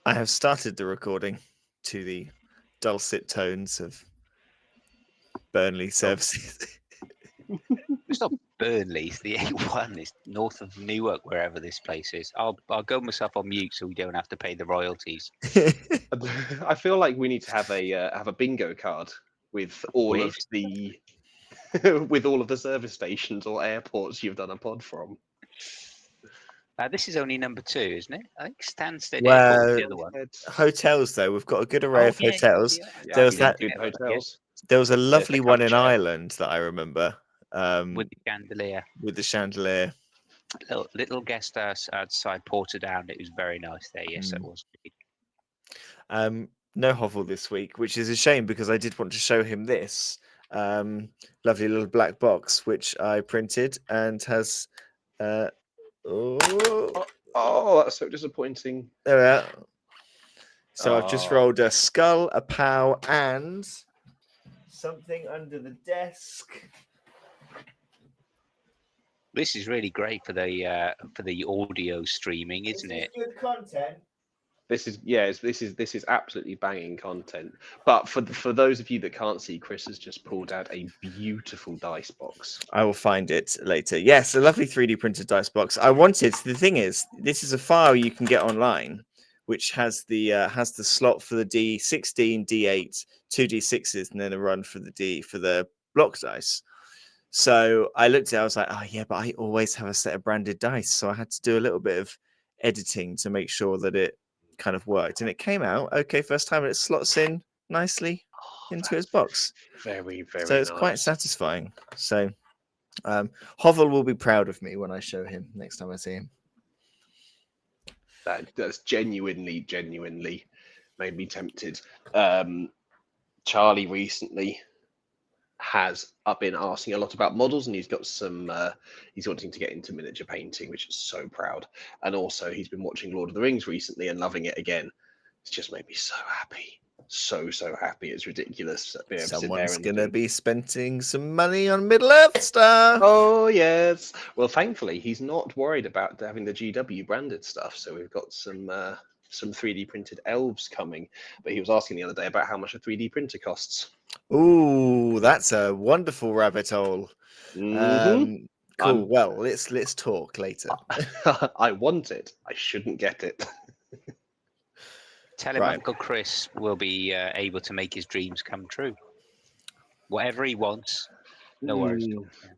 I have started the recording to the dulcet tones of Burnley Oh, services. It's not Burnley, it's the A1. It's north of Newark, wherever this place is. I'll go myself on mute so we don't have to pay the royalties. I feel like we need to have a bingo card with all of With the with all of the service stations or airports you've done a pod from. this is only number 2, isn't it? I think Stansted Airport was Well, the other one. hotels though, we've got a good array Oh of yeah, hotels. Yeah, There I was can that. include hotels. There was a The lovely one in culture Ireland that I remember with the chandelier. with the chandelier. Little guest house outside Portadown. It was very nice there. Yes, it Mm. was. No Hovel this week, which is a shame because I did want to show him this lovely little black box which I printed and has. Oh, Oh, that's so disappointing. there we are. So I've just Oh, rolled a skull, a pow, and something under the desk. This is really great for the audio streaming, isn't it? Good content. this is absolutely banging content. But for those of you that can't see, Chris has just pulled out a beautiful dice box. I will find it later. Yes, a lovely 3D printed dice box. The thing is, this is a file you can get online, which has the slot for the D16, D8, 2D6s, and then a run for the block dice. So I looked at it, I was like, oh yeah, but I always have a set of branded dice. So I had to do a little bit of editing to make sure that it kind of worked. And it came out okay first time, and it slots in nicely into its box. Very, very So it's nice. quite satisfying. So Hovel will be proud of me when I show him next time I see him. That's genuinely made me tempted. Charlie recently has been asking a lot about models, and he's got some. He's wanting to get into miniature painting, which is so proud. And also, he's been watching Lord of the Rings recently and loving it again. It's just made me so happy, so happy. It's ridiculous. Being able to sit there Someone's and gonna be spending some money on Middle Earth stuff. Oh yes. Well, thankfully, he's not worried about having the GW branded stuff. So we've got some 3D printed elves coming. But he was asking the other day about how much a 3D printer costs. Ooh, that's a wonderful rabbit hole. Mm-hmm. Cool. Well, let's talk later. I want it. I shouldn't get it. Tell him Right. Uncle Chris will be able to make his dreams come true. Whatever he wants, no worries.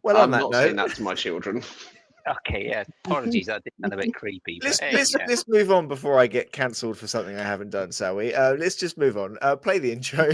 Well, on I'm that not saying note, that to my children. Okay, yeah. Apologies, that did sound a bit creepy. But let's move on before I get cancelled for something I haven't done, shall we? Let's just move on. Play the intro.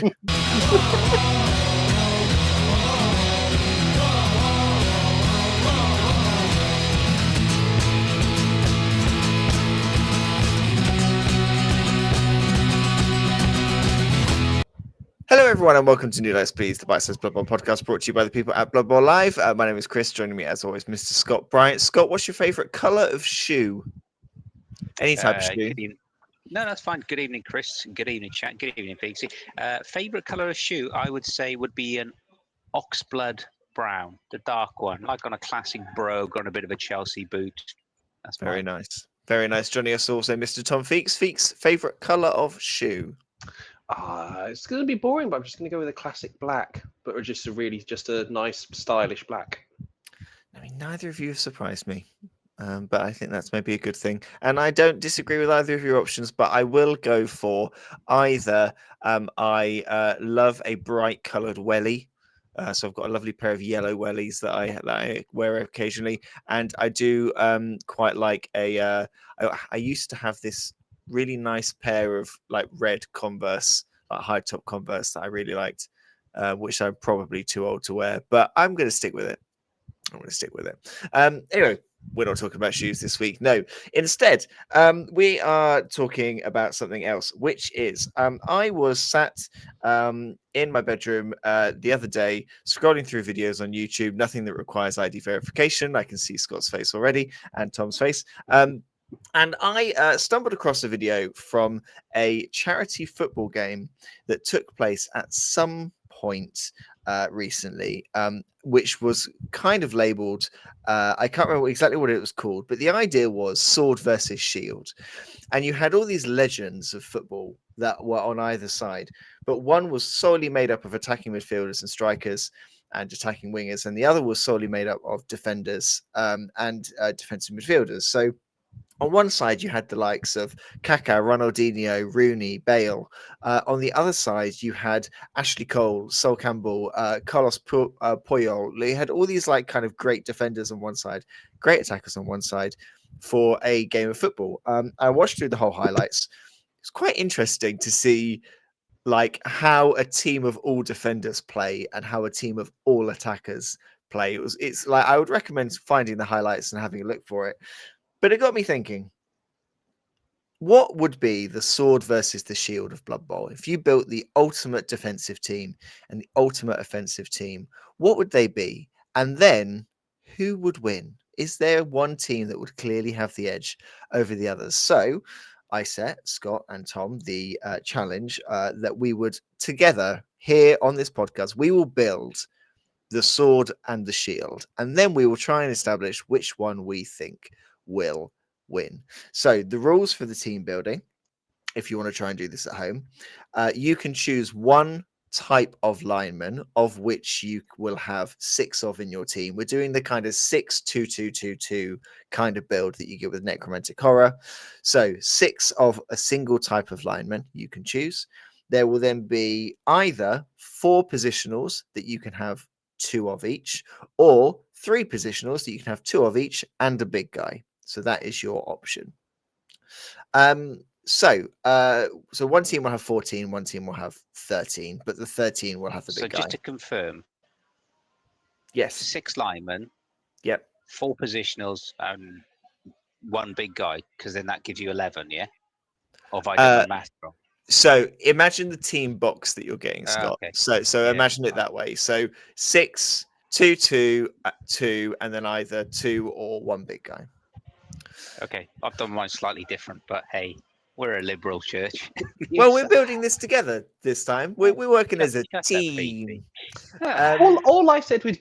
Hello, everyone, and welcome to New Let's Please, the Bite-sized Blood Bowl podcast brought to you by the people at Bloodbowl Live. My name is Chris. Joining me, as always, Mr. Scott Bryant. Scott, what's your favourite colour of shoe? Any type of shoe. Good evening. No, that's fine. Good evening, Chris. Good evening, chat. Good evening, Feakes. Favorite color of shoe, I would say, would be an oxblood brown, the dark one, like on a classic brogue on a bit of a Chelsea boot. That's Very mine. nice. Very nice. Joining us also, Mr. Tom Feakes. Feakes, favorite color of shoe? It's going to be boring, but I'm just going to go with a classic black, but just a nice, stylish black. I mean, neither of you have surprised me, but I think that's maybe a good thing. And I don't disagree with either of your options, but I will go for either. I love a bright coloured welly. So I've got a lovely pair of yellow wellies that I wear occasionally, and I do quite like a. I used to have this really nice pair of like red Converse, like high top Converse that I really liked, which I'm probably too old to wear, but I'm going to stick with it. I'm going to stick with it. Anyway, we're not talking about shoes this week. No, instead, we are talking about something else, which is I was sat in my bedroom the other day scrolling through videos on YouTube, nothing that requires ID verification. I can see Scott's face already and Tom's face. And I stumbled across a video from a charity football game that took place at some point recently, which was kind of labeled. I can't remember exactly what it was called, but the idea was sword versus shield, and you had all these legends of football that were on either side, but one was solely made up of attacking midfielders and strikers and attacking wingers, and the other was solely made up of defenders and defensive midfielders. So on one side, you had the likes of Kaká, Ronaldinho, Rooney, Bale. On the other side, you had Ashley Cole, Sol Campbell, Carlos Puyol. You had all these like kind of great defenders on one side, great attackers on one side for a game of football. I watched through the whole highlights. It's quite interesting to see like how a team of all defenders play and how a team of all attackers play. It's like I would recommend finding the highlights and having a look for it. But it got me thinking, what would be the sword versus the shield of Blood Bowl? If you built the ultimate defensive team and the ultimate offensive team, what would they be? And then who would win? Is there one team that would clearly have the edge over the others? So I set Scott and Tom the challenge that we would together here on this podcast, we will build the sword and the shield, and then we will try and establish which one we think will win. So the rules for the team building, if you want to try and do this at home, you can choose one type of lineman of which you will have 6 of in your team. We're doing the kind of 6-2-2-2-2 kind of build that you get with Necromantic Horror. So 6 of a single type of lineman you can choose. There will then be either 4 positionals that you can have 2 of each, or 3 positionals that you can have 2 of each and a big guy. So that is your option. So one team will have 14, one team will have 13, but the 13 will have the big guy. So just to confirm, Yes. 6 linemen, Yep. 4 positionals, and 1 big guy, because then that gives you 11, yeah? Or if I did my math wrong. So imagine the team box that you're getting, Scott. Okay. So Yeah, imagine it fine. that way. So 6, 2, 2, 2, and then either 2 or 1 big guy. Okay, I've done mine slightly different, but hey, we're a liberal church. Well, we're building this together this time. We're working as a Shut up, team. All I said was,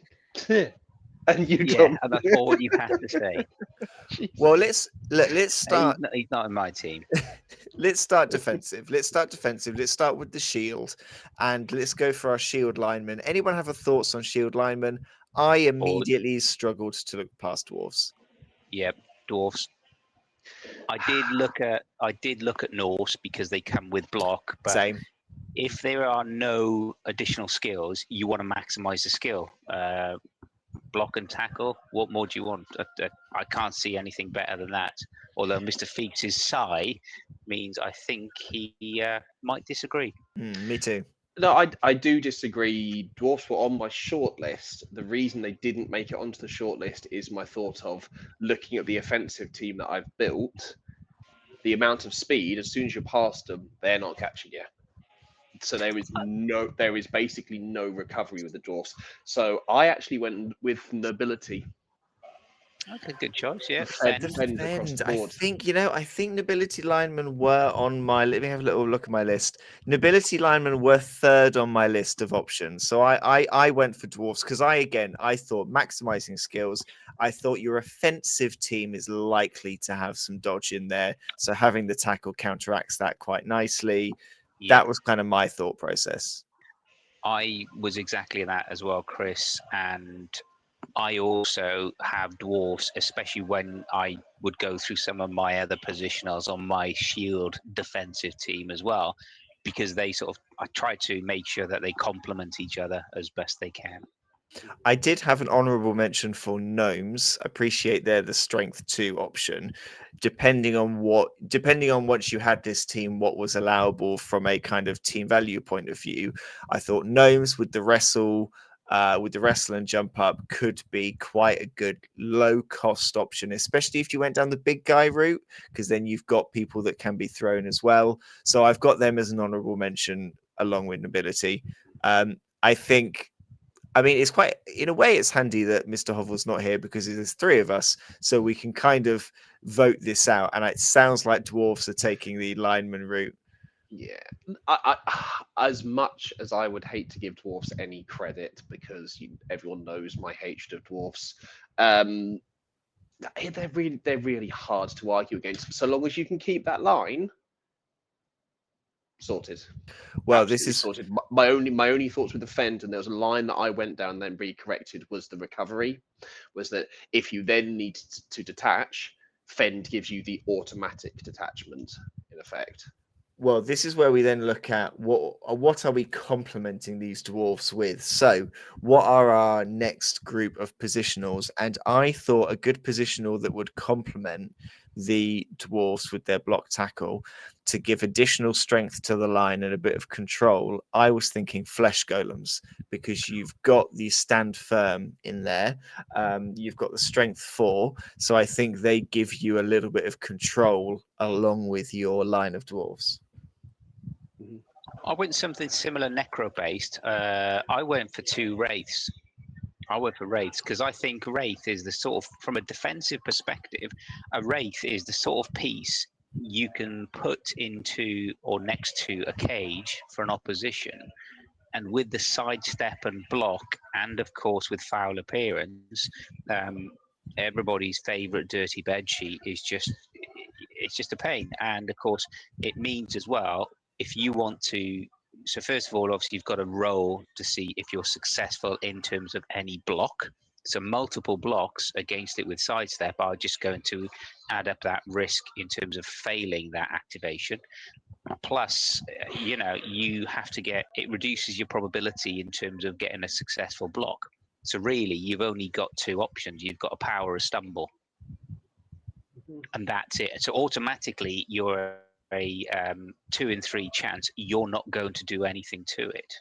and you Yeah, told me. and that's all you have to say. Well, let's start. He's not in my team. Let's start defensive. Let's start with the shield, and let's go for our shield lineman. Anyone have a thoughts on shield lineman? I immediately struggled to look past dwarfs. Yep, dwarfs. I did look at Norse because they come with block, but Same. if there are no additional skills, you want to maximize the skill. Block and tackle. What more do you want? I can't see anything better than that. Although Mr. Feakes' sigh means I think he might disagree. Me too. No, I do disagree. Dwarfs were on my short list. The reason they didn't make it onto the short list is my thought of looking at the offensive team that I've built. The amount of speed, as soon as you're past them, they're not catching you. So there is basically no recovery with the dwarfs. So I actually went with nobility. Okay, good choice. Yeah, Defend across the I board. think nobility linemen were on my. Let me have a little look at my list. Nobility linemen were 3rd on my list of options. So I went for dwarfs because I thought maximizing skills. I thought your offensive team is likely to have some dodge in there. So having the tackle counteracts that quite nicely. Yeah. That was kind of my thought process. I was exactly that as well, Chris. And I also have dwarfs, especially when I would go through some of my other positionals on my shield defensive team as well, because I try to make sure that they complement each other as best they can. I did have an honourable mention for gnomes. I appreciate they're the strength 2 option. Depending on once you had this team, what was allowable from a kind of team value point of view, I thought gnomes with the wrestle and jump up could be quite a good low cost option, especially if you went down the big guy route, because then you've got people that can be thrown as well. So I've got them as an honourable mention along with nobility. I think. I mean, it's quite, in a way, it's handy that Mr. Hovel's not here because there's 3 of us, so we can kind of vote this out. And it sounds like dwarfs are taking the lineman route. Yeah, as much as I would hate to give dwarfs any credit because everyone knows my hatred of dwarfs, um, they're really hard to argue against. So long as you can keep that line sorted, Well, this absolutely is sorted. My only thoughts with the fend, and there was a line that I went down and then recorrected, was the recovery. Was that if you then need to detach, fend gives you the automatic detachment in effect. Well, this is where we then look at what are we complementing these dwarfs with. So, what are our next group of positionals? And I thought a good positional that would complement the dwarfs with their block tackle to give additional strength to the line and a bit of control. I was thinking flesh golems because you've got the stand firm in there. You've got the strength 4, so I think they give you a little bit of control along with your line of dwarfs. I went something similar, necro based. I went for 2 wraiths. I went for wraiths because I think wraith is the sort of, from a defensive perspective, a wraith is the sort of piece you can put into or next to a cage for an opposition, and with the sidestep and block, and of course with foul appearance, everybody's favorite dirty bed sheet is just, it's just a pain. And of course it means as well, if you want to, so first of all, obviously you've got to roll to see if you're successful in terms of any block. So multiple blocks against it with sidestep are just going to add up that risk in terms of failing that activation. Plus, you have to get, it reduces your probability in terms of getting a successful block. So really, you've only got 2 options. You've got a power or stumble, and that's it. So automatically, you're a 2 in 3 chance you're not going to do anything to it.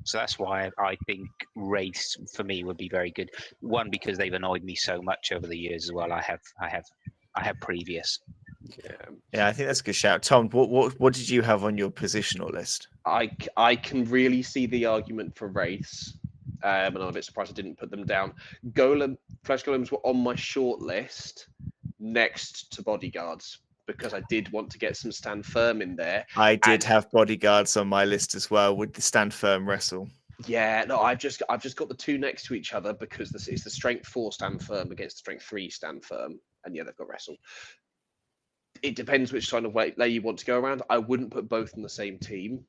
So that's why I think wraiths for me would be very good. One, because they've annoyed me so much over the years as well. I have previous. Yeah, I think that's a good shout. Tom, what did you have on your positional list? I can really see the argument for wraiths, and I'm a bit surprised I didn't put them down. Flesh golems were on my short list next to bodyguards because I did want to get some stand firm in there. I did And have bodyguards on my list as well with the stand firm wrestle. yeah, no, I've just got the 2 next to each other because this is the strength 4 stand firm against the strength 3 stand firm, and yeah, they've got wrestle. It depends which kind of way you want to go around. I wouldn't put both in the same team.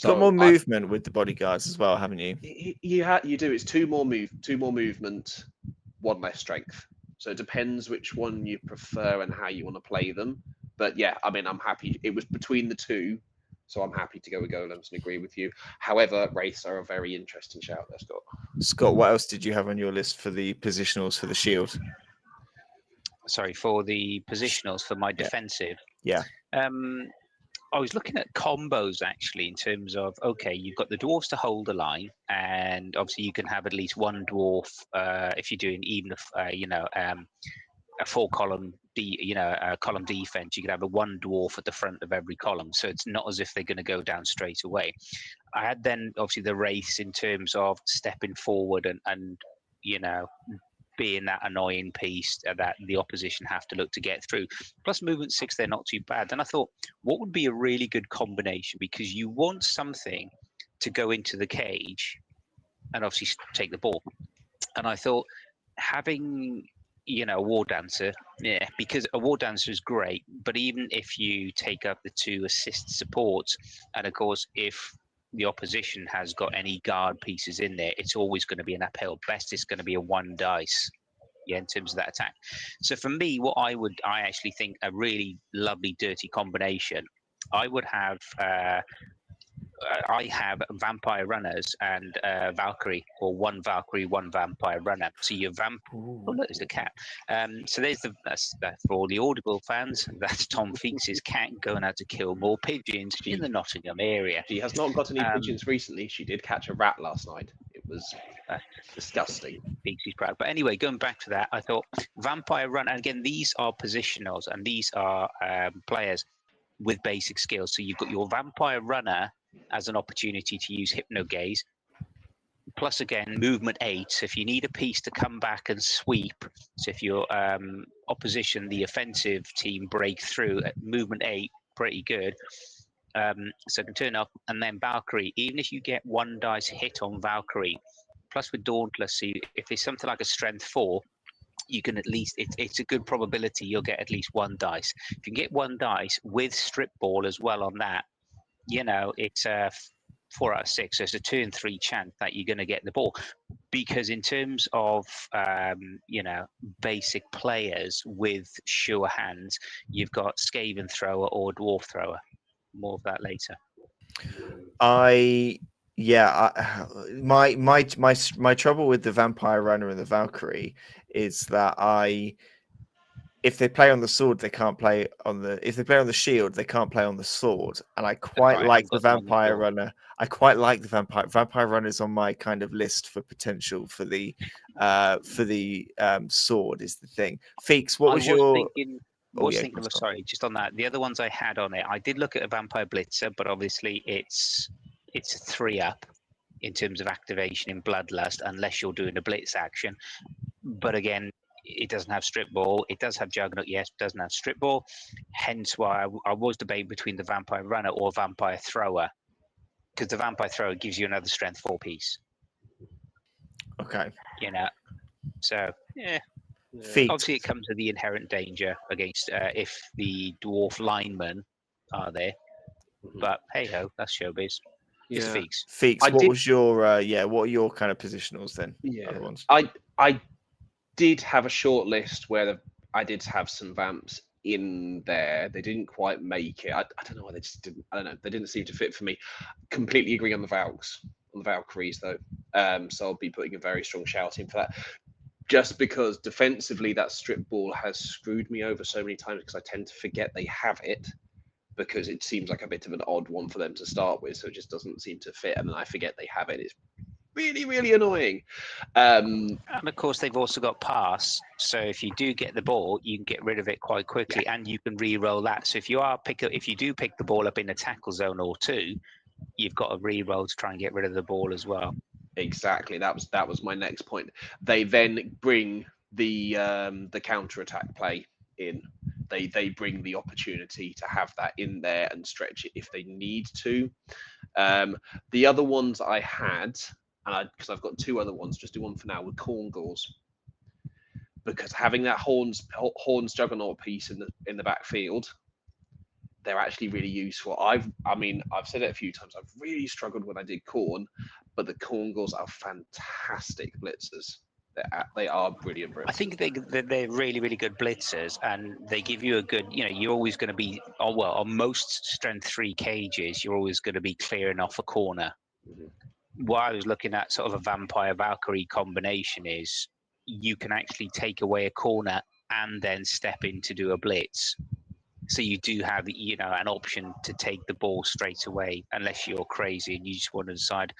Got more movement with the bodyguards as well, haven't you? You do. It's 2 more movement, 1 less strength. So it depends which one you prefer and how you want to play them. But yeah, I mean, I'm happy. It was between the 2, so I'm happy to go with golems and agree with you. However, wraiths are a very interesting shout there, Scott. Scott, what else did you have on your list for the positionals for the shield? Sorry, for the positionals for my defensive. Yeah. I was looking at combos actually in terms of, okay, you've got the dwarves to hold the line, and obviously you can have at least 1 dwarf if you're doing even a 4-column column defense. You could have a 1 dwarf at the front of every column, so it's not as if they're going to go down straight away. I had then obviously the wraiths in terms of stepping forward and being that annoying piece that the opposition have to look to get through. Plus movement 6, they're not too bad. Then I thought, what would be a really good combination? Because you want something to go into the cage and obviously take the ball. And I thought having, a war dancer, yeah, because a war dancer is great, but even if you take up the 2 assist supports, and of course, if the opposition has got any guard pieces in there, it's always going to be an uphill. Best is going to be a 1 dice, in terms of that attack. So for me, I actually think a really lovely dirty combination. I would have I have vampire runners and Valkyrie, or 1 Valkyrie, 1 vampire runner. So your Oh, look, there's the cat. So that's for all the Audible fans. That's Tom Feakes' cat going out to kill more pigeons in the Nottingham area. She has not got any pigeons recently. She did catch a rat last night. It was disgusting. Feakes proud. But anyway, going back to that, I thought vampire run. And again, these are positionals, and these are players with basic skills. So you've got your vampire runner as an opportunity to use hypnogaze. Plus, again, movement 8. So if you need a piece to come back and sweep, so if your opposition, the offensive team, break through at movement 8, pretty good. So it can turn up, and then Valkyrie. Even if you get 1 dice hit on Valkyrie, plus with Dauntless, so if there's something like a Strength 4, you can at least it's a good probability you'll get at least 1 dice. If you can get 1 dice with Strip Ball as well on that, it's a 4 out of 6. So it's a turn 3 chance that you're going to get the ball. Because in terms of basic players with sure hands, you've got Skaven Thrower or Dwarf Thrower. More of that later. My trouble with the Vampire Runner and the Valkyrie is that if they play on the sword, they can't play on the. If they play on the shield, they can't play on the sword. And I quite Right, like I've the got them on the Vampire sword. Runner. I quite like the Vampire Runner's on my kind of list for potential for the sword is the thing. Feakes, what I was was your? thinking. Oh Was yeah, thinking go of on. sorry, just on that. The other ones I had on it, I did look at a Vampire Blitzer, but obviously it's a 3 up in terms of activation in Bloodlust, unless you're doing a Blitz action. But again, it doesn't have Strip Ball. It does have Juggernaut, yes, but doesn't have Strip Ball. Hence why I was debating between the Vampire Runner or Vampire Thrower, because the Vampire Thrower gives you another Strength 4 piece. Okay. So yeah. Feet. Obviously, it comes with the inherent danger against if the dwarf linemen are there. But hey ho, that's showbiz. It's Yeah. Feakes. Feakes, what was your what are your kind of positionals then? Yeah. Other ones. I did have a short list where I did have some vamps in there. They didn't quite make it. I don't know why they just didn't. I don't know. They didn't seem to fit for me. Completely agree on the Valkyries though. So I'll be putting a very strong shout in for that. Just because defensively that Strip Ball has screwed me over so many times because I tend to forget they have it because it seems like a bit of an odd one for them to start with, so it just doesn't seem to fit, and then I forget they have it. It's really, really annoying. And of course, they've also got pass, so if you do get the ball, you can get rid of it quite quickly, and you can re-roll that. So if you do pick the ball up in a tackle zone or 2, you've got a re-roll to try and get rid of the ball as well. Exactly. That was my next point. They then bring the counter attack play in. They bring the opportunity to have that in there and stretch it if they need to. The other ones I had, and because I've got 2 other ones, just do one for now with Corn Gauls, because having that horns juggernaut piece in the backfield, they're actually really useful. I've said it a few times. I've really struggled when I did Corn, but the Corn Gauls are fantastic blitzers. They are brilliant blitzers. I think they're really, really good blitzers, and they give you a good. You're always going to be on most Strength 3 cages, you're always going to be clearing off a corner. What I was looking at, sort of a Vampire Valkyrie combination, is you can actually take away a corner and then step in to do a blitz. So you do have, an option to take the ball straight away, unless you're crazy and you just want to decide.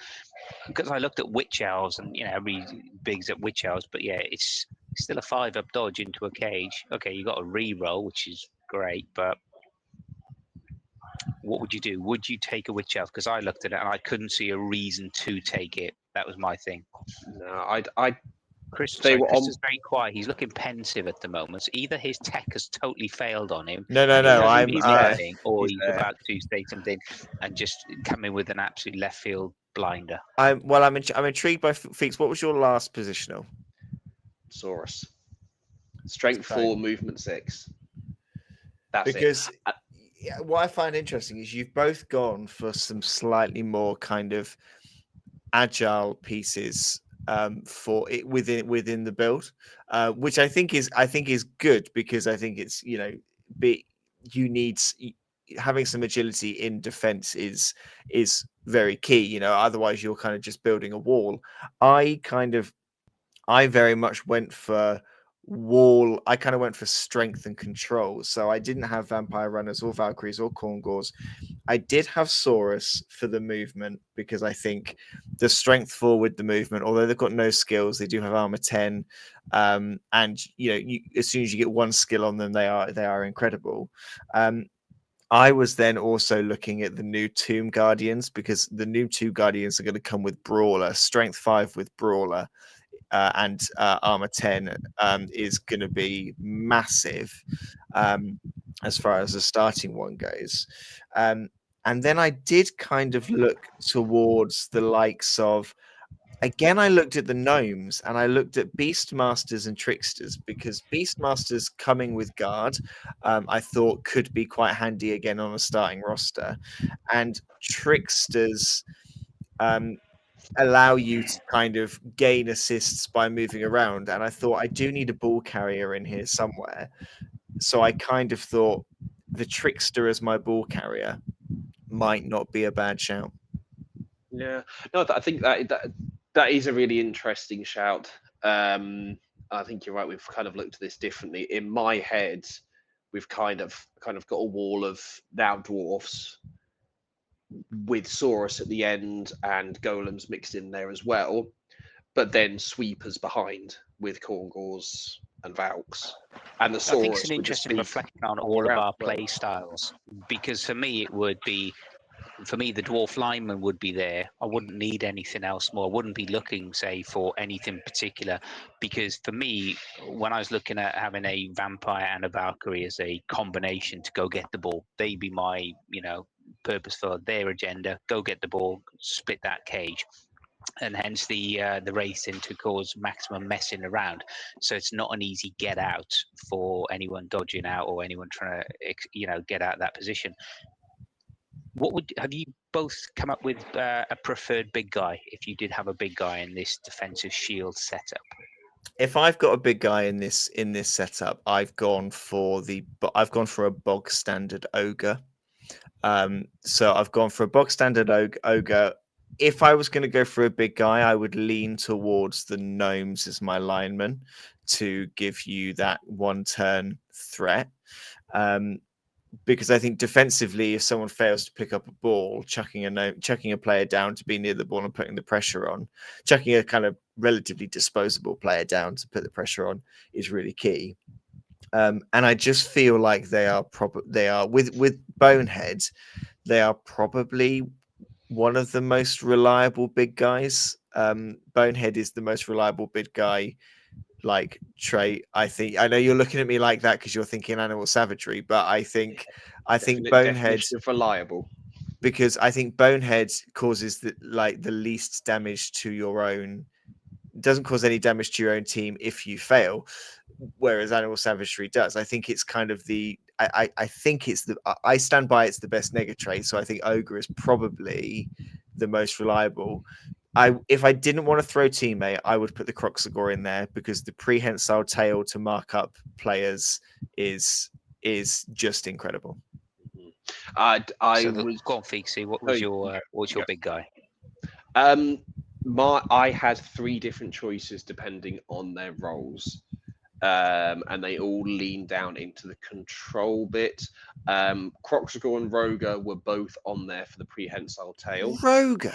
Because I looked at Witch Owls, and everybody bigs at Witch Owls, but yeah, it's still a 5-up dodge into a cage. Okay, you got a re-roll, which is great, but what would you do? Would you take a Witch Elf? Because I looked at it and I couldn't see a reason to take it. That was my thing. No, Chris they were Chris on. is very quiet. He's looking pensive at the moment. So either his tech has totally failed on him, No. and he doesn't I'm he's listening, or He's he's there. about to say something and just come in with an absolute left field blinder. I'm intrigued by Feakes. What was your last positional? Saurus. Strength 4, movement 6. That's because it. What I find interesting is you've both gone for some slightly more kind of agile pieces for it within the build, which I think is good, because I think it's having some agility in defense is very key. Otherwise you're kind of just building a wall. I very much went for wall. I kind of went for strength and control. So I didn't have Vampire Runners or Valkyries or Corn Gauls. I did have Saurus for the movement, because I think the strength 4 with the movement, although they've got no skills, they do have armor 10. And as soon as you get 1 skill on them, they are incredible. I was then also looking at the new Tomb Guardians, because the new Tomb Guardians are going to come with Brawler, strength 5 with Brawler. And armor 10 is going to be massive as far as the starting one goes. And then I did kind of look towards the likes of, again, I looked at the gnomes and I looked at Beastmasters and Tricksters, because Beastmasters coming with guard, I thought could be quite handy again on a starting roster. And Tricksters allow you to kind of gain assists by moving around. And I thought I do need a ball carrier in here somewhere. So I kind of thought the Trickster as my ball carrier might not be a bad shout. Yeah, no, I think that is a really interesting shout. I think you're right. We've kind of looked at this differently. In my head, we've kind of got a wall of now dwarfs with Saurus at the end and golems mixed in there as well, but then sweepers behind with Korgors and Valks, and the I think it's Saurus an would just interesting be reflection on all of around our as well. play styles, because for me it would be, for me the dwarf lineman would be there. I wouldn't need anything else more. I wouldn't be looking, say, for anything particular, because for me, when I was looking at having a vampire and a Valkyrie as a combination to go get the ball, they'd be my, purpose for their agenda. Go get the ball, split that cage. And hence the racing to cause maximum messing around. So it's not an easy get out for anyone dodging out or anyone trying to get out of that position. What would have you both come up with a preferred big guy if you did have a big guy in this defensive shield setup? If I've got a big guy in this setup, I've gone for a bog standard ogre. So I've gone for a bog standard ogre. If I was going to go for a big guy, I would lean towards the gnomes as my lineman to give you that one turn threat. Because I think defensively, if someone fails to pick up a ball, chucking a player down to be near the ball and putting the pressure on, chucking a kind of relatively disposable player down to put the pressure on is really key. And I just feel like they are with Bonehead, they are probably one of the most reliable big guys. Bonehead is the most reliable big guy like trait. I think I know you're looking at me like that because you're thinking animal savagery, but I think Bonehead, Definition of reliable. because I think Bonehead causes the least damage to your own, doesn't cause any damage to your own team if you fail, whereas animal savagery does. I think it's kind of I think it's I stand by it's the best nega trait, so I think ogre is probably the most reliable. If I didn't want to throw teammate, I would put the Croxagore in there because the prehensile tail to mark up players is just incredible. I So was go on, Feakes. What was your big guy? I had 3 different choices depending on their roles. And they all lean down into the control bit. Croxagore and Roger were both on there for the prehensile tail. Roger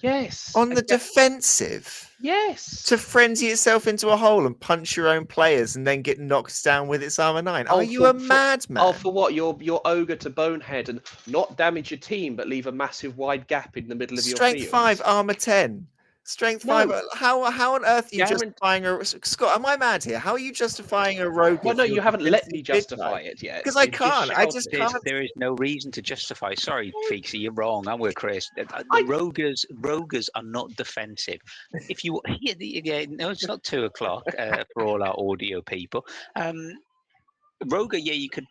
Yes. on the defensive. Yes. To frenzy itself into a hole and punch your own players and then get knocked down with its armor 9. Are you a madman? Oh, for what? Your ogre to Bonehead and not damage your team, but leave a massive wide gap in the middle of your field. Strength 5, armor 10. Strength 5. How on earth are you justifying a Scott? Am I mad here? How are you justifying a rogue? Well, no, you haven't let me justify it yet. Because I can't. I just can't. There is no reason to justify. Sorry, Feakes, you're wrong. I'm with Chris. The Rogers are not defensive. If you no, it's not 2:00 for all our audio people. Roger, yeah, you could.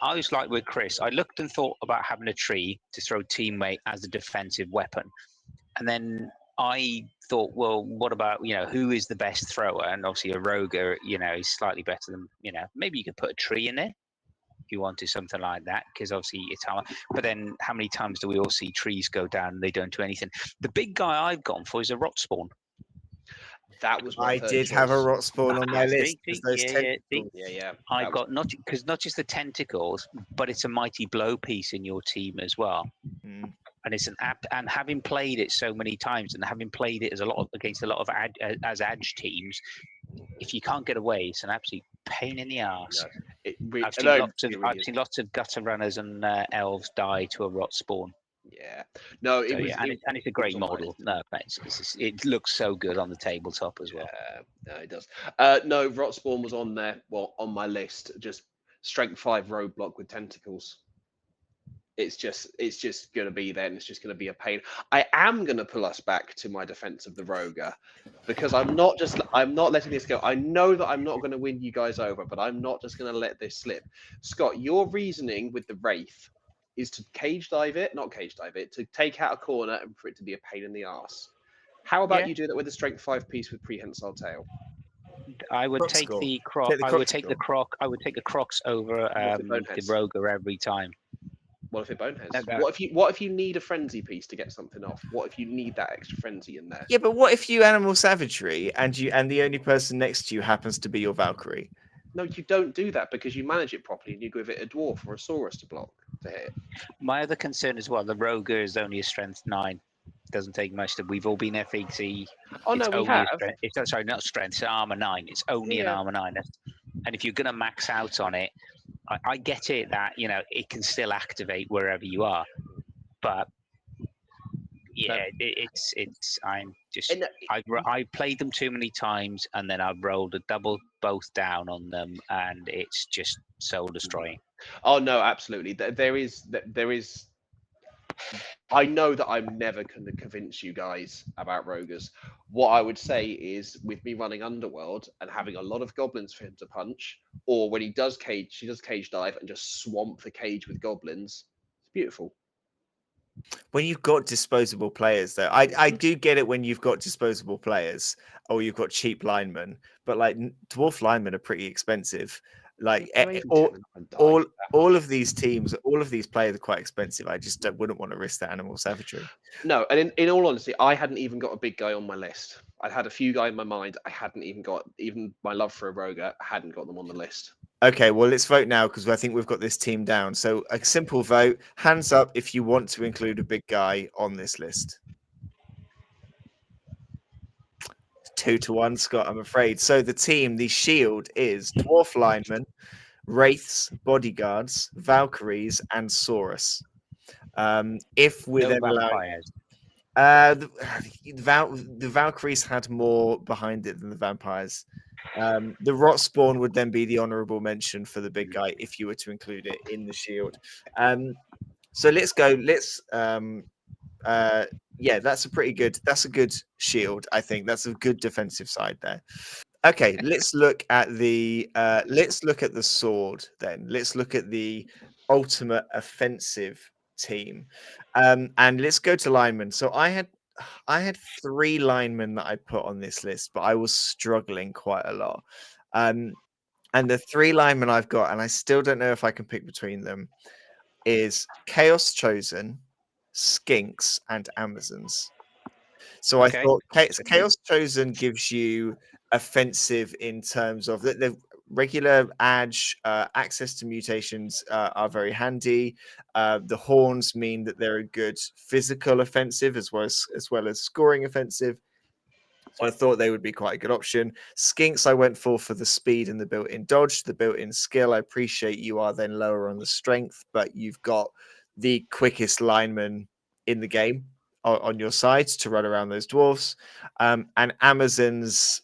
I was like with Chris. I looked and thought about having a tree to throw teammate as a defensive weapon, and then I thought, well, what about who is the best thrower? And obviously a Roger, is slightly better than maybe you could put a tree in there if you wanted something like that, because obviously it's hard. But then how many times do we all see trees go down and they don't do anything? The big guy I've gone for is a rot spawn. That was I did have a rot spawn on my list. Yeah. I got not just the tentacles, but it's a mighty blow piece in your team as well. Mm. And it's an app. And having played it so many times, and having played it against a lot of Edge teams, if you can't get away, it's an absolute pain in the arse. No, I've seen lots of gutter runners and elves die to a rot spawn. Yeah, no, and it's a great model. No, it looks so good on the tabletop as well. No, it does. No, rot spawn was on there. Well, on my list, just strength 5 roadblock with tentacles. It's just going to be there, and it's just going to be a pain. I am going to pull us back to my defense of the Roger, because I'm not letting this go. I know that I'm not going to win you guys over, but I'm not just going to let this slip. Scott, your reasoning with the Wraith is to not cage dive it, to take out a corner and for it to be a pain in the arse. How about Yeah. you do that with a strength 5 piece with prehensile tail? I would Croc take score. the croc. Take the I croc would take the score. croc. I would take the crocs over What if it the boneheads? Roger every time. What if it boneheads? That- What if you need a frenzy piece to get something off? What if you need that extra frenzy in there? Yeah, but what if you animal savagery and the only person next to you happens to be your Valkyrie? No, you don't do that because you manage it properly and you give it a dwarf or a saurus to block to hit. My other concern as well, the Roger is only a strength 9. Doesn't take much. That we've all been FEC. Oh It's no, we only have. a strength. It's sorry, not strength. It's armor 9. It's only an Yeah. armor 9. And if you're gonna max out on it, I get it that it can still activate wherever you are, but yeah, it's. I'm just. And I've played them too many times, and then I've rolled a double both down on them, and it's just soul destroying. oh no, absolutely. There is. I know that I'm never going to convince you guys about Rogers. What I would say is, with me running Underworld and having a lot of goblins for him to punch, or when he does cage dive and just swamp the cage with goblins. It's beautiful. When you've got disposable players, though, I do get it when you've got disposable players or you've got cheap linemen, but like dwarf linemen are pretty expensive. Like They're even 10 and die. all of these teams, all of these players are quite expensive. I just wouldn't want to risk the animal savagery. No, and in all honesty, I hadn't even got a big guy on my list. I'd had a few guys in my mind. I hadn't even got my love for a Roger. I hadn't got them on the list. Okay, well, let's vote now because I think we've got this team down. So a simple vote, hands up if you want to include a big guy on this list. 2-1, Scott, I'm afraid. So the shield is dwarf linemen, wraiths, bodyguards, Valkyries, and Saurus. If we're No then allowing, vampires. the Valkyries had more behind it than the vampires. The rot spawn would then be the honorable mention for the big guy if you were to include it in the shield. So let's go. Yeah, that's a good shield. I think that's a good defensive side there. Okay, let's look at the sword then. Let's look at the ultimate offensive team. And let's go to linemen. So I had 3 linemen that I put on this list, but I was struggling quite a lot. And the 3 linemen I've got, and I still don't know if I can pick between them, is Chaos Chosen, Skinks, and Amazons. So I Okay. thought Chaos Chosen gives you offensive in terms of the regular edge, access to mutations are very handy. The horns mean that they're a good physical offensive as well as scoring offensive. So I thought they would be quite a good option. Skinks I went for the speed and the built-in dodge, the built-in skill. I appreciate you are then lower on the strength, but you've got the quickest lineman in the game on your side to run around those dwarfs. And Amazons,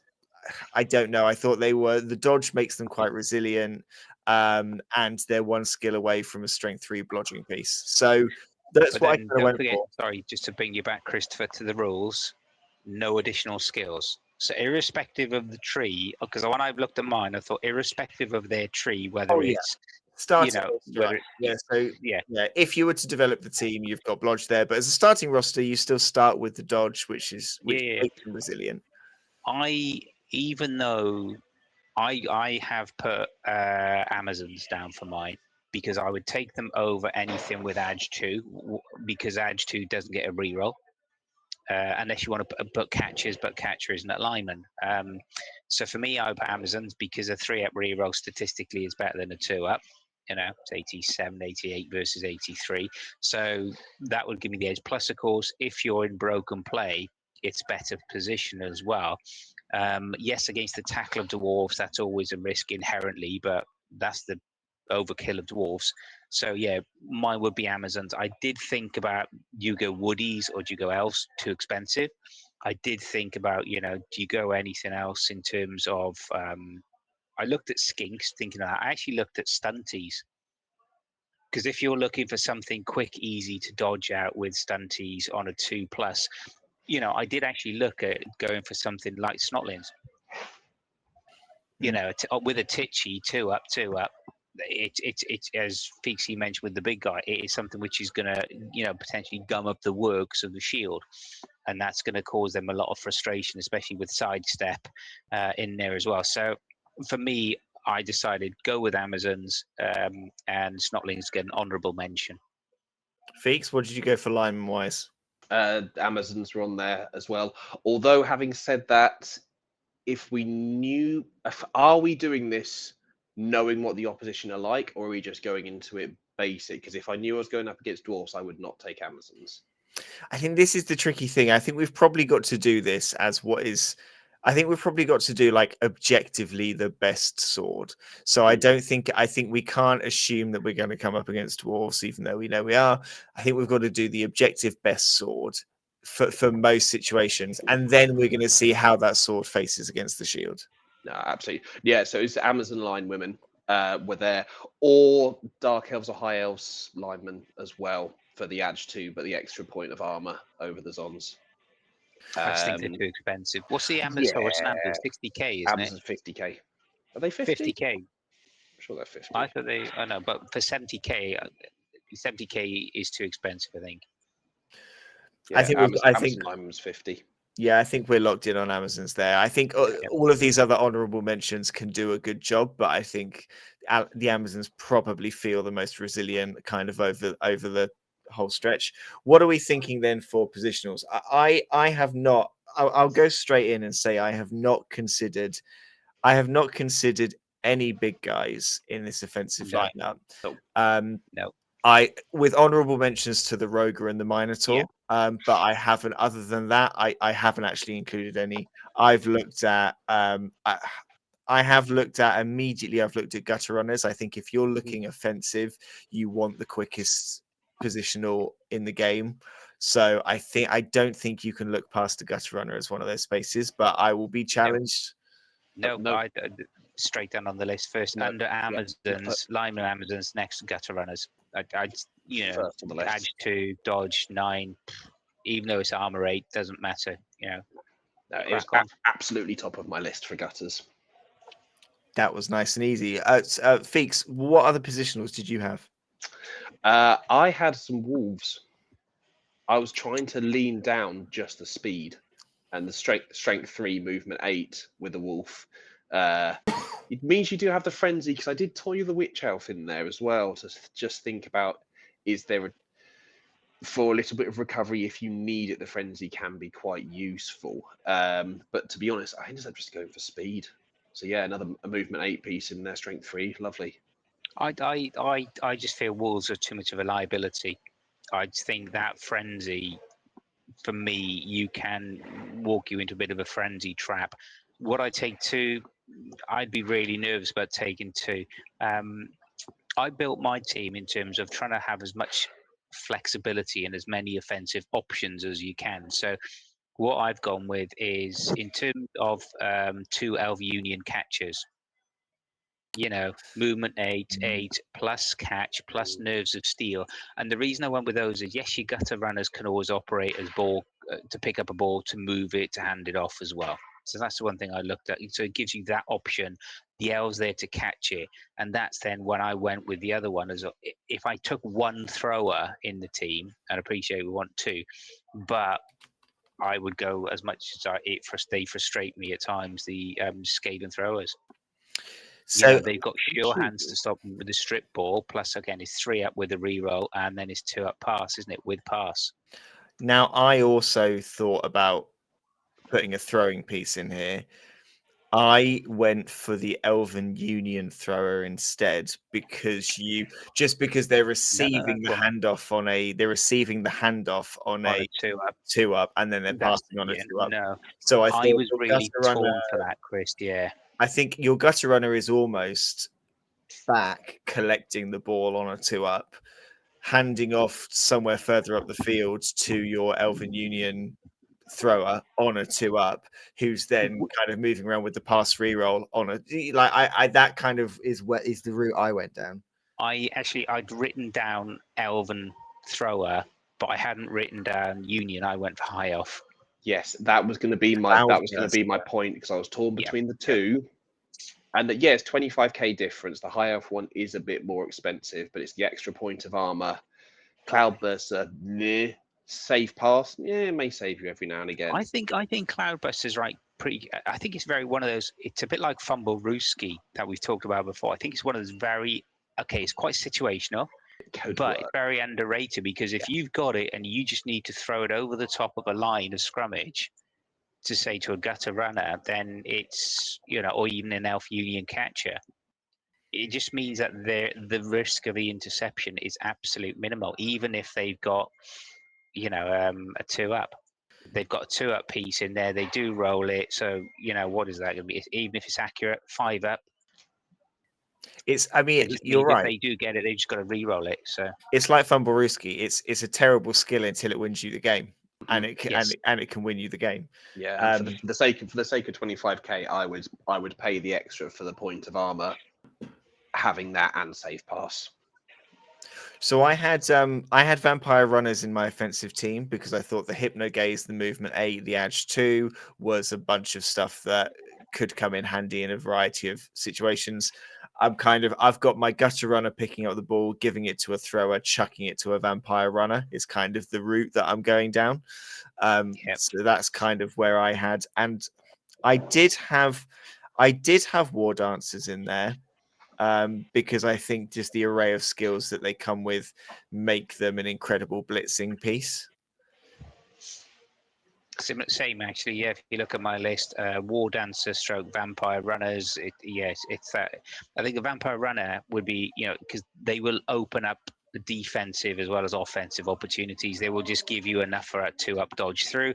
I don't know. I thought the dodge makes them quite resilient, and they're 1 skill away from a strength 3 blodging piece. So that's But what I then kind of don't went forget, for. sorry, just to bring you back, Christopher, to the rules, no additional skills. So irrespective of the tree, because when I've looked at mine, I thought irrespective of their tree, whether Oh yeah. it's Starting roster, whether yeah. So yeah, if you were to develop the team, you've got Blodge there, but as a starting roster, you still start with the dodge, which yeah. makes them resilient. Even though I have put Amazons down for mine because I would take them over anything with Edge 2 because Edge 2 doesn't get a reroll. Unless you want to put catchers, but catcher isn't a lineman. So for me, I would put Amazons because a 3-up reroll statistically is better than a 2-up. It's 87, 88 versus 83. So that would give me the edge. Plus, of course, if you're in broken play, it's better position as well. Yes, against the tackle of dwarves, that's always a risk inherently, but that's the overkill of dwarves. So yeah, mine would be Amazons. I did think about do you go woodies or do you go elves? Too expensive. I did think about do you go anything else in terms of I looked at skinks, thinking of that. I actually looked at stunties. Because if you're looking for something quick, easy to dodge out with stunties on a 2+, I did actually look at going for something like Snotlings. With a Titchy 2+, 2+. It's as Feakes mentioned with the big guy, it is something which is going to potentially gum up the works of the shield, and that's going to cause them a lot of frustration, especially with sidestep in there as well. So for me, I decided go with Amazons, and Snotlings get an honourable mention. Feakes, what did you go for lineman wise? Amazons were on there as well. Although, having said that, are we doing this knowing what the opposition are like, or are we just going into it basic? Because if I knew I was going up against dwarfs, I would not take Amazons. I think this is the tricky thing. I think we've probably got to do this as what is. I think we've probably got to do like objectively the best sword. So I think we can't assume that we're going to come up against dwarves, even though we know we are. I think we've got to do the objective best sword for most situations, and then we're going to see how that sword faces against the shield. No, absolutely. Yeah, so it's Amazon line women were there, or Dark Elves or High Elves linemen as well for the Edge 2, but the extra point of armor over the Zons. I just think they're too expensive. What's the Amazon or Snappers? 60k, isn't Amazon it? 50k. Are they 50? 50k. I'm sure they're 50. I thought I know, but for 70k, 70k is too expensive, I think. Yeah, I think Amazon lineman's 50. Yeah, I think we're locked in on Amazons there. I think all of these other honourable mentions can do a good job, but I think the Amazons probably feel the most resilient kind of over the whole stretch. What are we thinking then for positionals? I have not. I'll go straight in and say I have not considered any big guys in this offensive lineup. No. With honourable mentions to the Roger and the Minotaur, but I haven't. Other than that, I haven't actually included any. I've looked at. I have looked at immediately. I've looked at gutter runners. I think if you're looking offensive, you want the quickest positional in the game. So I don't think you can look past a gutter runner as one of those spaces. But I will be challenged. No. I straight down on the list first. Under Amazons, lineman Amazons, next gutter runners. First on the list. Edge 2, dodge 9. Even though it's armor 8, doesn't matter. No, it's absolutely top of my list for gutters. That was nice and easy. Feakes, what other positionals did you have? I had some wolves. I was trying to lean down just the speed and the strength 3, movement 8 with the wolf. It means you do have the frenzy, because I did toy the witch elf in there as well to just think about, is there for a little bit of recovery if you need it, the frenzy can be quite useful. But to be honest, I ended up just going for speed. So yeah, another movement 8 piece in there, strength 3, lovely. I just feel wolves are too much of a liability. I think that frenzy, for me, you can walk you into a bit of a frenzy trap. Would I take 2? I'd be really nervous about taking 2. I built my team in terms of trying to have as much flexibility and as many offensive options as you can. So what I've gone with is, in terms of 2 Elf Union catchers, movement 8 plus catch plus nerves of steel. And the reason I went with those is, yes, your gutter runners can always operate as ball to pick up a ball, to move it, to hand it off as well. So that's the one thing I looked at. So it gives you that option. The elves there to catch it, and that's then when I went with the other one. As if I took 1 thrower in the team, and I appreciate we want 2, but I would go as much as they frustrate me at times. The Skaven throwers. So they've got sure hands to stop with the strip ball. Plus, again, it's 3 up with a reroll, and then it's 2 up pass, isn't it? With pass. Now, I also thought about putting a throwing piece in here. I went for the Elven Union thrower instead, because they're receiving the handoff on a 2 up, and then they're passing on a 2 up. No, so I was really torn for that, Chris. Yeah, I think your gutter runner is almost back collecting the ball on a 2 up, handing off somewhere further up the field to your Elven Union thrower on a 2 up, who's then kind of moving around with the pass reroll on a that kind of is the route I went down. I'd written down Elven Thrower, but I hadn't written down Union. I went for High Elf. Yes, that was going to be my Cloudburst. point because I was torn Yeah, between the two. And yeah, it's 25k difference. The high elf one is a bit more expensive, but it's the extra point of armor. Cloudburster, meh. Save pass, yeah, it may save you every now and again. I think Cloudburst is right. I think it's very one of those. It's a bit like Fumble Rooski that we've talked about before. I think it's one of those very okay. It's quite situational, but it's very underrated because if you've got it and you just need to throw it over the top of a line of scrummage to say to a gutter runner, then it's or even an elf union catcher. It just means that the risk of the interception is absolute minimal, even if they've got a 2-up. They've got a 2-up piece in there. They do roll it, so what is that going to be? Even if it's accurate, 5-up. I mean, you're If right. they do get it, they just got to re-roll it. So It's like Fumblerooski. It's a terrible skill until it wins you the game, and it can, Yes. and it can win you the game. Yeah, and for the sake of 25k, I would pay the extra for the point of armor, having that and save pass. So I had vampire runners in my offensive team because I thought the Hypno Gaze, the Movement 8, the Edge 2 was a bunch of stuff that could come in handy in a variety of situations. I've got my gutter runner picking up the ball, giving it to a thrower, chucking it to a vampire runner is kind of the route that I'm going down. So that's kind of where I had, and I did have war dancers in there. Because I think just the array of skills that they come with make them an incredible blitzing piece. Same actually. Yeah, if you look at my list, War Dancer, stroke Vampire Runners. It's that. I think the Vampire Runner would be because they will open up the defensive as well as offensive opportunities. They will just give you enough for a 2-up dodge through,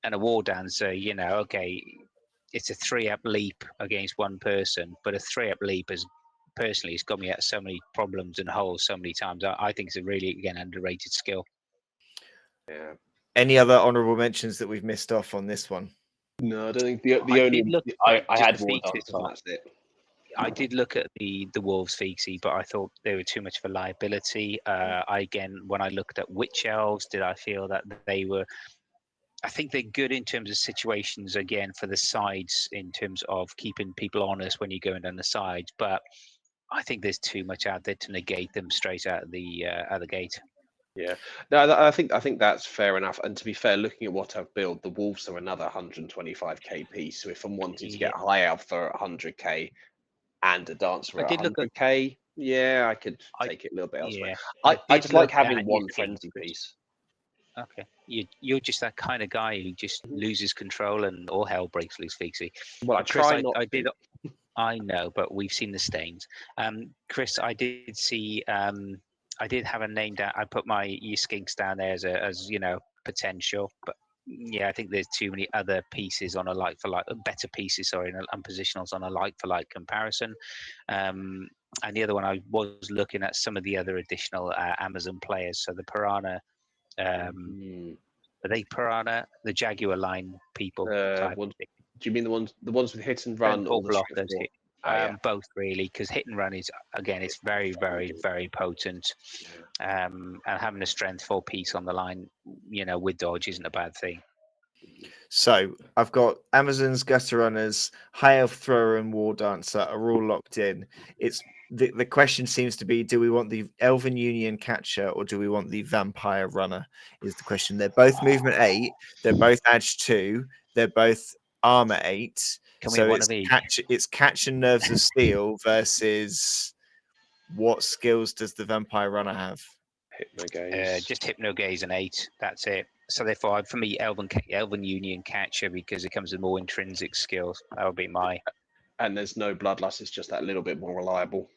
and a War Dancer. Okay, it's a 3-up leap against one person, but a 3-up leap is personally it's got me at so many problems and holes so many times. I think it's a really underrated skill. Yeah. Any other honourable mentions that we've missed off on this one? No, I don't think the only I had War Dancers and that's it. I did look at the Wolves Feakesy, but I thought they were too much of a liability. When I looked at Witch Elves, did I feel that they were? I think they're good in terms of situations again for the sides in terms of keeping people honest when you're going down the sides, but I think there's too much out there to negate them straight out of the gate. Yeah, no, I think that's fair enough. And to be fair, looking at what I've built, the Wolves are another 125k piece. So if I'm wanting to get high elf for 100k and a dancer at 100k, I could take it a little bit elsewhere. I just like having one frenzy piece. Okay, you're just that kind of guy who just loses control and all hell breaks loose, Feaksy. Well, I try not. I know, but we've seen the stains. Chris, I did see. I did have a name down. I put my skinks down there as potential, but I think there's too many other pieces on a like for like, better pieces, sorry, and positionals on a like for like comparison. And the other one, I was looking at some of the other additional Amazon players. So the Piranha, are they Piranha, the Jaguar line people? Do you mean the ones with hit and run or the blockers? Both really, because hit and run is again, it's very, very, very potent. And having a strength 4 piece on the line, with dodge isn't a bad thing. So I've got Amazon's Gutter Runners, High Elf Thrower, and War Dancer are all locked in. It's the question seems to be: do we want the Elven Union Catcher or do we want the Vampire Runner? Is the question. They're both movement 8. They're both edge 2. They're both armor 8. It's catch and nerves of steel versus what skills does the Vampire Runner have? Hypno Gaze. Just Hypno Gaze and 8. That's it. So therefore, for me, Elven Union Catcher, because it comes with more intrinsic skills. That would be my. And there's no Bloodlust. It's just that little bit more reliable.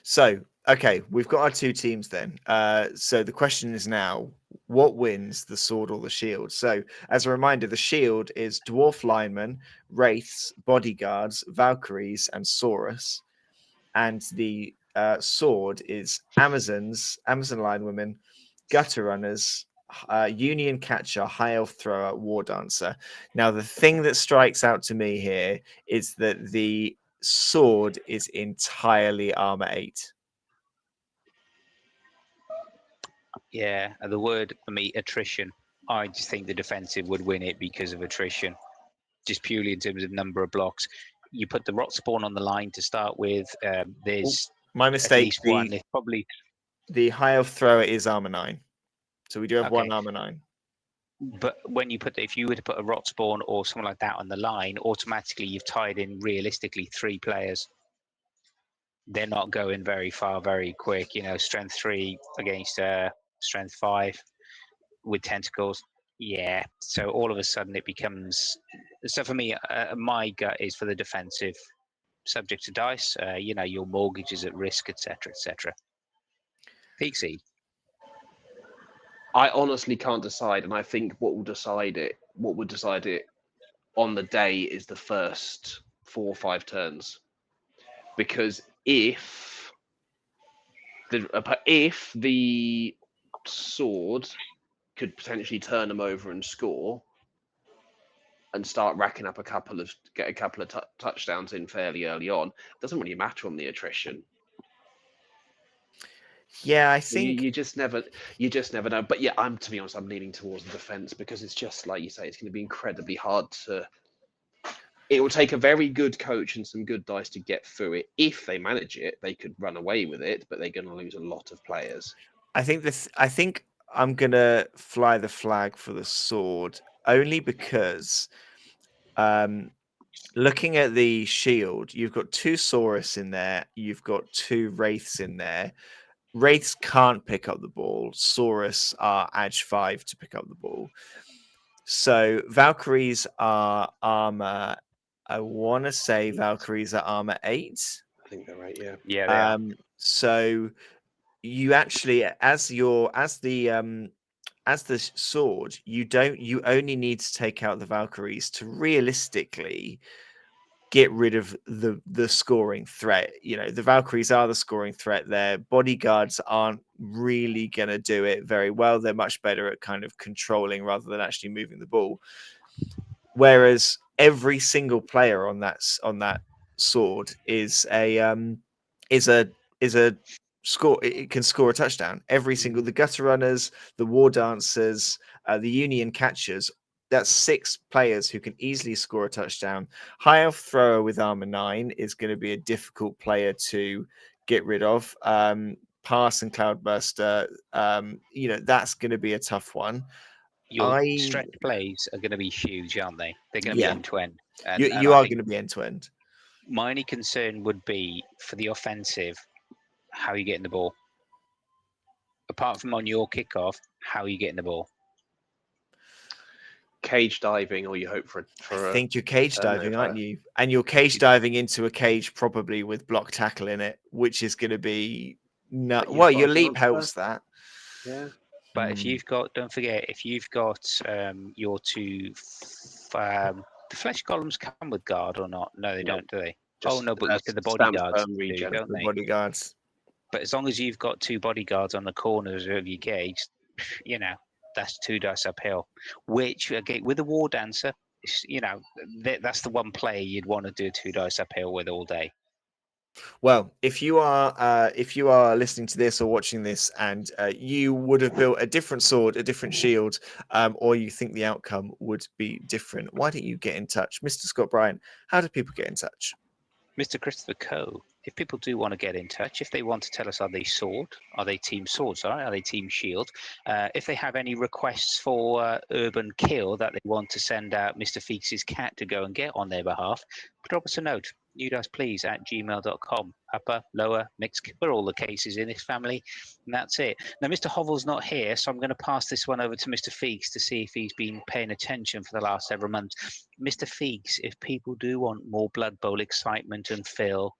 So, okay, we've got our 2 teams then. So the question is now, what wins, the sword or the shield? So, as a reminder, the shield is Dwarf Linemen, Wraiths, Bodyguards, Valkyries, and Saurus. And the sword is Amazon Linewomen, Gutter Runners, Union Catcher, High Elf Thrower, War Dancer. Now, the thing that strikes out to me here is that the sword is entirely armor 8. Yeah, and the word for me, attrition. I just think the defensive would win it because of attrition, just purely in terms of number of blocks. You put the rot spawn on the line to start with. There's My at mistake. least one. It's probably. The high elf thrower is armor 9, so we do have one Okay. armor 9. But when you if you were to put a rot spawn or something like that on the line, automatically you've tied in realistically 3 players. They're not going very far, very quick. Strength 3 against strength 5 with tentacles. Yeah. So all of a sudden it becomes. So for me, my gut is for the defensive, subject to dice. Your mortgage is at risk, etc., etc. Feaksy. I honestly can't decide, and I think what would decide it on the day is the first 4 or 5 turns, because if the sword could potentially turn them over and score and start racking up get a couple of touchdowns in fairly early on, it doesn't really matter on the attrition. Yeah, I So you, think you just never know. But yeah, to be honest, I'm leaning towards the defense, because it's just like you say, it's going to be incredibly hard to. It will take a very good coach and some good dice to get through it. If they manage it, they could run away with it, but they're going to lose a lot of players. I think I'm gonna fly the flag for the sword only because looking at the shield, you've got 2 Saurus in there, you've got 2 Wraiths in there. Wraiths can't pick up the ball. Saurus are Edge 5 to pick up the ball. So Valkyries are armor. I want to say Valkyries are armor 8. I think they're right. Yeah. Yeah, they are. So you actually, as the sword, you only need to take out the Valkyries to realistically get rid of the scoring threat. The Valkyries are the scoring threat. Their bodyguards aren't really going to do it very well. They're much better at kind of controlling rather than actually moving the ball. Whereas every single player on that sword is a score. It can score a touchdown. Every single the gutter runners, the war dancers, the union catchers. That's 6 players who can easily score a touchdown. High elf thrower with armor 9 is going to be a difficult player to get rid of. Pass and cloudburster, that's going to be a tough one. Your stretch plays are going to be huge, aren't they? They're going to be end to end. You are going to be end to end. My only concern would be for the offensive, how are you getting the ball? Apart from on your kickoff, how are you getting the ball? Cage diving, or you hope for. I think you're cage diving, aren't you? And you're cage diving into a cage probably with block tackle in it, which is going to be well. Your leap helps that. Yeah. But if you've got, don't forget, if you've got your 2, the flesh golems come with guard or not? No, they don't, do they? Just, no, but you said the bodyguards do, don't they? Bodyguards. But as long as you've got 2 bodyguards on the corners of your cage, that's 2 dice uphill. Which again, with a war dancer, that's the one player you'd want to do 2 dice uphill with all day. Well, if you are listening to this or watching this, and you would have built a different sword, a different shield, or you think the outcome would be different, why don't you get in touch, Mr. Scott Bryant? How do people get in touch? Mr. Christopher Coe, if people do want to get in touch, if they want to tell us, are they sword? Are they team sword? Sorry, are they team shield? If they have any requests for urban kill that they want to send out Mr. Feakes' cat to go and get on their behalf, drop us a note. please at gmail.com. Upper, lower, mixed, we're all the cases in this family, and that's it. Now, Mr. Hovel's not here, so I'm going to pass this one over to Mr. Feakes to see if he's been paying attention for the last several months. Mr. Feakes, if people do want more Blood Bowl excitement and Phil,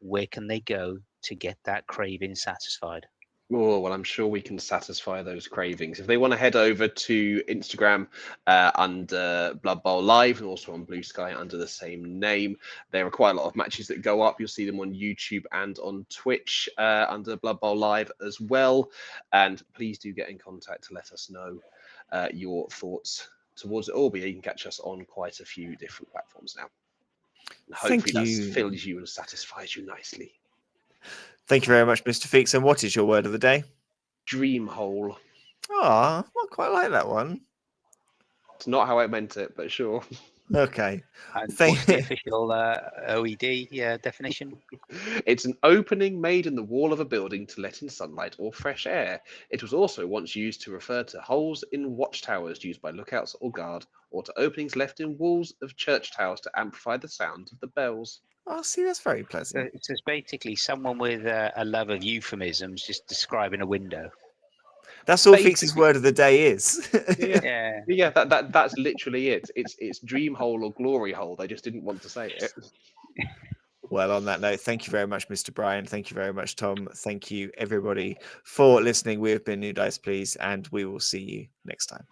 where can they go to get that craving satisfied? Oh, well, I'm sure we can satisfy those cravings. If they want to head over to Instagram under Bloodbowl Live, and also on Blue Sky under the same name, there are quite a lot of matches that go up. You'll see them on YouTube and on Twitch under Bloodbowl Live as well. And please do get in contact to let us know your thoughts towards it all. But you can catch us on quite a few different platforms now. Hopefully Thank that you. fills you and satisfies you nicely. Thank you very much, Mr. Feakes. And what is your word of the day? Dream hole. Ah, I quite like that one. It's not how I meant it, but sure. Okay. And Thank- what's the official OED definition? It's an opening made in the wall of a building to let in sunlight or fresh air. It was also once used to refer to holes in watchtowers used by lookouts or guard, or to openings left in walls of church towers to amplify the sound of the bells. Oh, see, that's very So pleasant. it's just basically someone with a love of euphemisms just describing a window. That's all Feakes' Basically, word of the day is. yeah, Yeah. yeah. That's literally it. It's dream hole or glory hole. They just didn't want to say it. Well, on that note, thank you very much, Mr. Brian. Thank you very much, Tom. Thank you, everybody, for listening. We have been New Dice Please, and we will see you next time.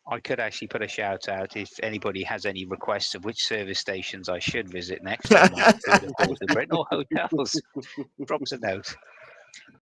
I could actually put a shout out if anybody has any requests of which service stations I should visit next on my tour de force of Britain or hotels. Drop us a note.